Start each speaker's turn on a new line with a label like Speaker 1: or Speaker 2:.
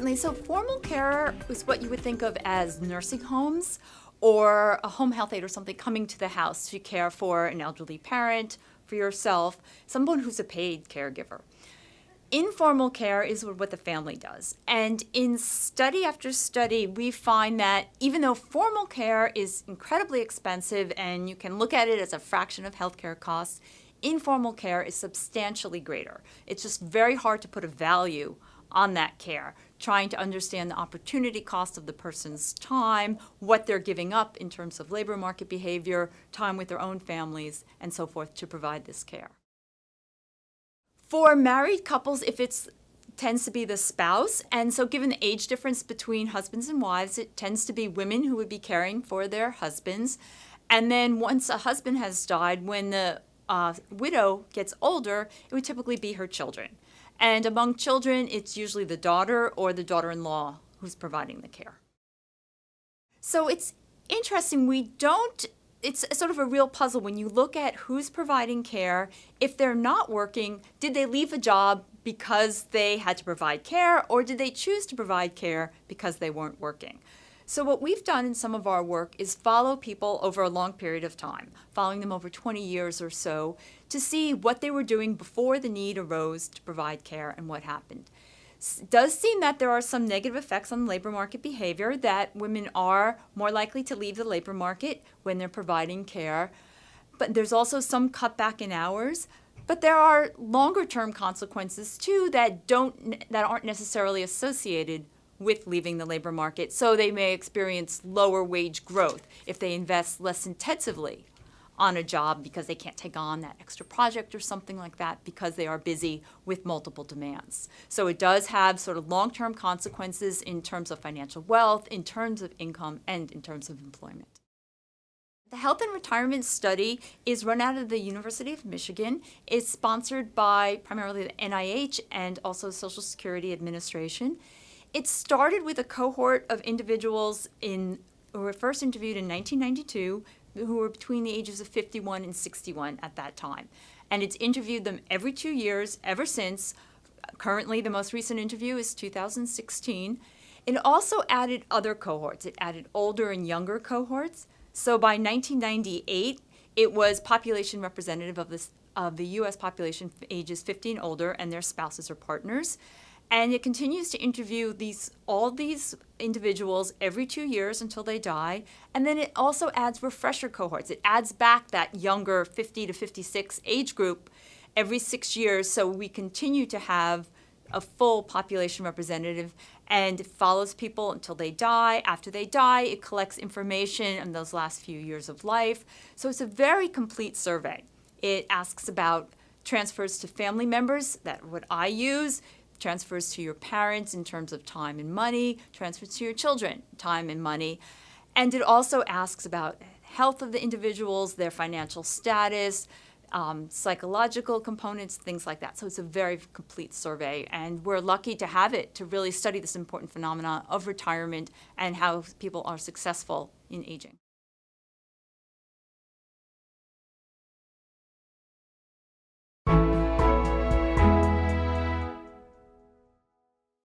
Speaker 1: Certainly. So formal care is what you would think of as nursing homes or a home health aide or something coming to the house to care for an elderly parent, for yourself, someone who's a paid caregiver. Informal care is what the family does. And in study after study, we find that even though formal care is incredibly expensive and you can look at it as a fraction of healthcare costs, informal care is substantially greater. It's just very hard to put a value on that care, trying to understand the opportunity cost of the person's time, what they're giving up in terms of labor market behavior, time with their own families, and so forth to provide this care. For married couples, if it tends to be the spouse, and so given the age difference between husbands and wives, it tends to be women who would be caring for their husbands. And then once a husband has died, when the widow gets older, it would typically be her children. And among children, it's usually the daughter or the daughter-in-law who's providing the care. So it's interesting, it's sort of a real puzzle when you look at who's providing care. If they're not working, did they leave a job because they had to provide care, or did they choose to provide care because they weren't working? So what we've done in some of our work is follow people over a long period of time, following them over 20 years or so, to see what they were doing before the need arose to provide care and what happened. It does seem that there are some negative effects on labor market behavior, that women are more likely to leave the labor market when they're providing care. But there's also some cutback in hours. But there are longer-term consequences, too, that aren't necessarily associated with leaving the labor market. So they may experience lower wage growth if they invest less intensively on a job because they can't take on that extra project or something like that because they are busy with multiple demands. So it does have sort of long-term consequences in terms of financial wealth, in terms of income, and in terms of employment. The Health and Retirement Study is run out of the University of Michigan. It's sponsored by primarily the NIH and also Social Security Administration. It started with a cohort of individuals who were first interviewed in 1992, who were between the ages of 51 and 61 at that time. And it's interviewed them every 2 years ever since. Currently, the most recent interview is 2016. It also added other cohorts. It added older and younger cohorts. So by 1998, it was population representative of the U.S. population ages 50 and older and their spouses or partners. And it continues to interview all these individuals every 2 years until they die. And then it also adds refresher cohorts. It adds back that younger 50 to 56 age group every 6 years. So we continue to have a full population representative, and it follows people until they die. After they die, it collects information on those last few years of life. So it's a very complete survey. It asks about transfers to family members, that's what I use, transfers to your parents in terms of time and money, transfers to your children, time and money. And it also asks about health of the individuals, their financial status, psychological components, things like that. So it's a very complete survey, and we're lucky to have it to really study this important phenomenon of retirement and how people are successful in aging.